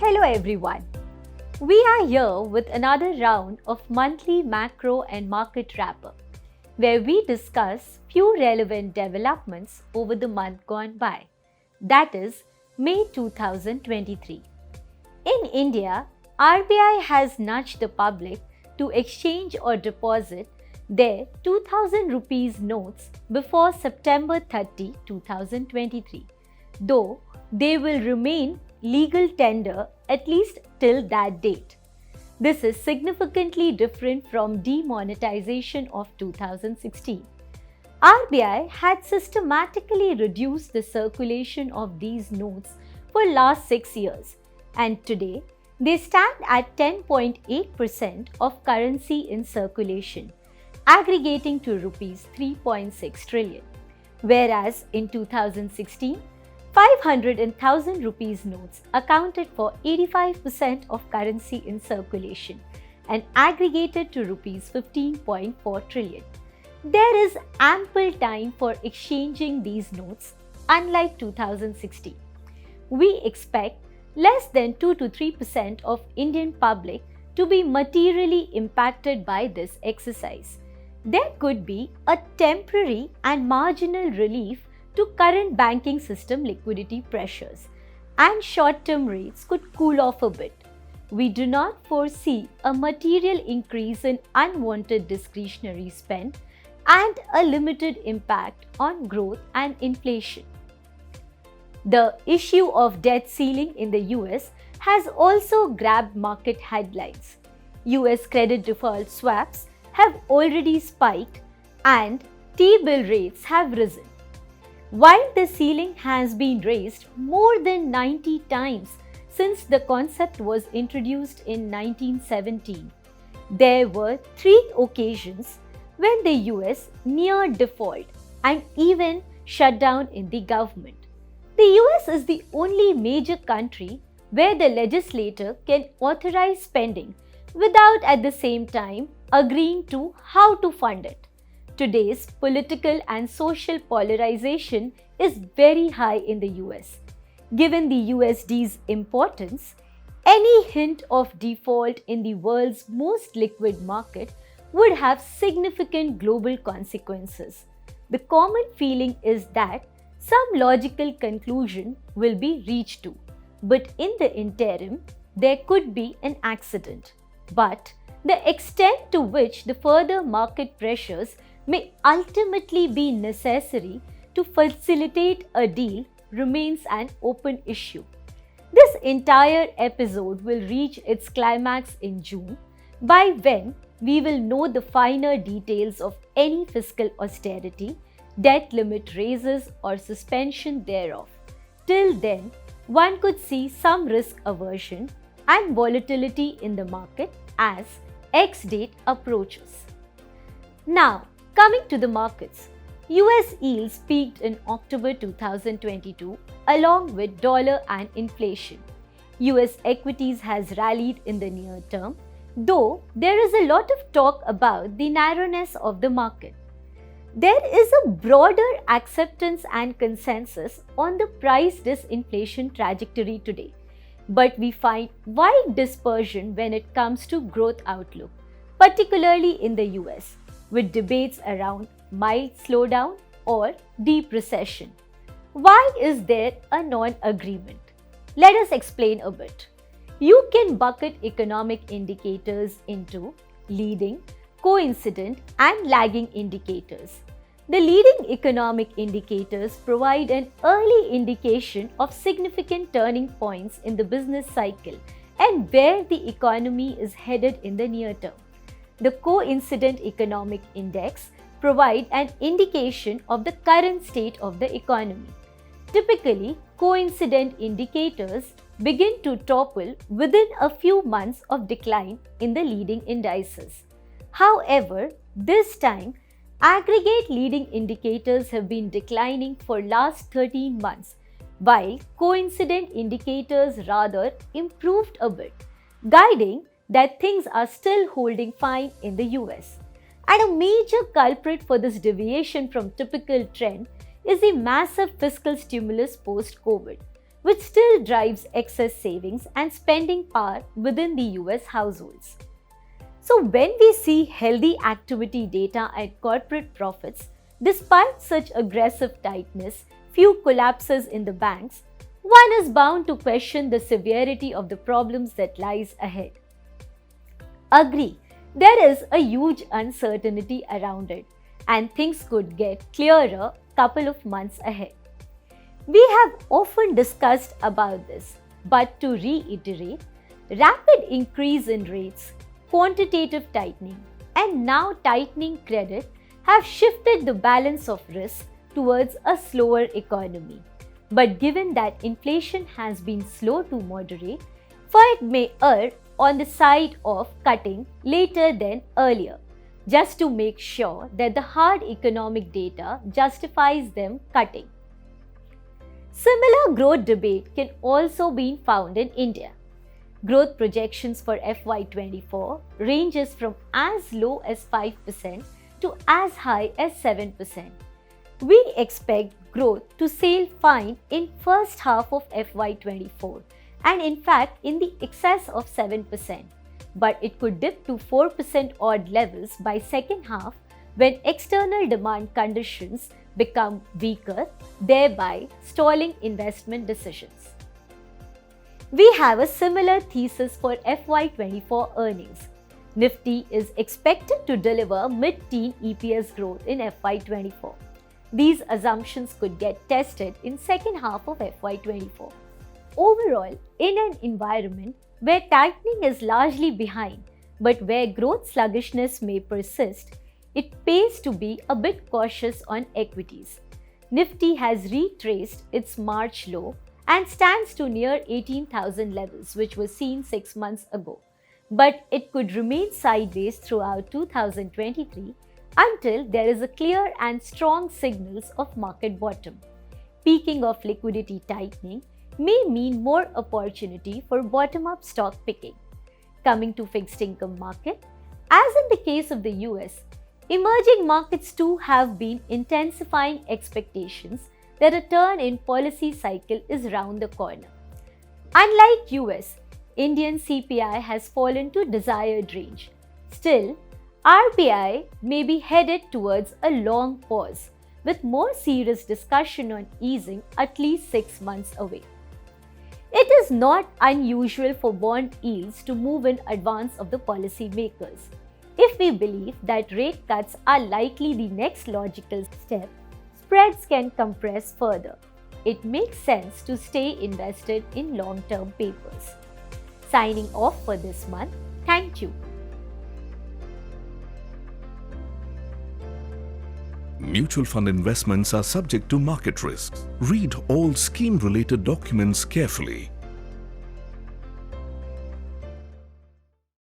Hello everyone. We are here with another round of monthly macro and market wrap-up, where we discuss few relevant developments over the month gone by, that is May 2023. In India, RBI has nudged the public to exchange or deposit their 2000 rupees notes before September 30, 2023, though they will remain legal tender at least till that date. This is significantly different from demonetization of 2016. RBI had systematically reduced the circulation of these notes for last 6 years, and today they stand at 10.8% of currency in circulation, aggregating to rupees 3.6 trillion, whereas in 2016, 500 and 1000 rupees notes accounted for 85% of currency in circulation and aggregated to rupees 15.4 trillion. There is ample time for exchanging these notes, unlike 2016. We expect less than 2 to 3% of Indian public to be materially impacted by this exercise. There could be a temporary and marginal relief to current banking system liquidity pressures, and short-term rates could cool off a bit. We do not foresee a material increase in unwanted discretionary spend and a limited impact on growth and inflation. The issue of debt ceiling in the US has also grabbed market headlines. US credit default swaps have already spiked and T-bill rates have risen. While the ceiling has been raised more than 90 times since the concept was introduced in 1917, there were 3 occasions when the US neared default and even shut down in the government. The US is the only major country where the legislator can authorize spending without at the same time agreeing to how to fund it. Today's political and social polarization is very high in the US. Given the USD's importance, any hint of default in the world's most liquid market would have significant global consequences. The common feeling is that some logical conclusion will be reached to, but in the interim, there could be an accident. But the extent to which the further market pressures may ultimately be necessary to facilitate a deal remains an open issue. This entire episode will reach its climax in June, by when we will know the finer details of any fiscal austerity, debt limit raises or suspension thereof. Till then, one could see some risk aversion and volatility in the market as X date approaches. Now, coming to the markets, US yields peaked in October 2022 along with dollar and inflation. US equities has rallied in the near term, though there is a lot of talk about the narrowness of the market. There is a broader acceptance and consensus on the price disinflation trajectory today, but we find wide dispersion when it comes to growth outlook, particularly in the US, with debates around mild slowdown or deep recession. Why is there a non-agreement? Let us explain a bit. You can bucket economic indicators into leading, coincident, and lagging indicators. The leading economic indicators provide an early indication of significant turning points in the business cycle and where the economy is headed in the near term. The coincident economic index provide an indication of the current state of the economy. Typically, coincident indicators begin to topple within a few months of decline in the leading indices. However, this time, aggregate leading indicators have been declining for last 13 months, while coincident indicators rather improved a bit, guiding that things are still holding fine in the US. And a major culprit for this deviation from typical trend is the massive fiscal stimulus post-COVID, which still drives excess savings and spending power within the US households. So, when we see healthy activity data and corporate profits, despite such aggressive tightness, few collapses in the banks, one is bound to question the severity of the problems that lies ahead. Agree, there is a huge uncertainty around it, and things could get clearer couple of months ahead. We have often discussed about this, but to reiterate, rapid increase in rates, quantitative tightening, and now tightening credit have shifted the balance of risk towards a slower economy. But given that inflation has been slow to moderate, Fed may err on the side of cutting later than earlier, just to make sure that the hard economic data justifies them cutting. Similar growth debate can also be found in India. Growth projections for FY24 ranges from as low as 5% to as high as 7%. We expect growth to sail fine in first half of FY24 and in fact in the excess of 7%, but it could dip to 4% odd levels by second half when external demand conditions become weaker, thereby stalling investment decisions. We have a similar thesis for FY24 earnings. Nifty is expected to deliver mid-teen EPS growth in FY24. These assumptions could get tested in second half of FY24. Overall, in an environment where tightening is largely behind, but where growth sluggishness may persist, it pays to be a bit cautious on equities. Nifty has retraced its March low and stands to near 18,000 levels, which was seen 6 months ago. But it could remain sideways throughout 2023 until there is a clear and strong signals of market bottom. Peaking of liquidity tightening may mean more opportunity for bottom-up stock picking. Coming to fixed income market, as in the case of the US, emerging markets too have been intensifying expectations that a turn in policy cycle is round the corner. Unlike US, Indian CPI has fallen to desired range. Still, RBI may be headed towards a long pause, with more serious discussion on easing at least 6 months away. It is not unusual for bond yields to move in advance of the policy makers. If we believe that rate cuts are likely the next logical step, spreads can compress further. It makes sense to stay invested in long-term papers. Signing off for this month. Thank you. Mutual fund investments are subject to market risks. Read all scheme-related documents carefully.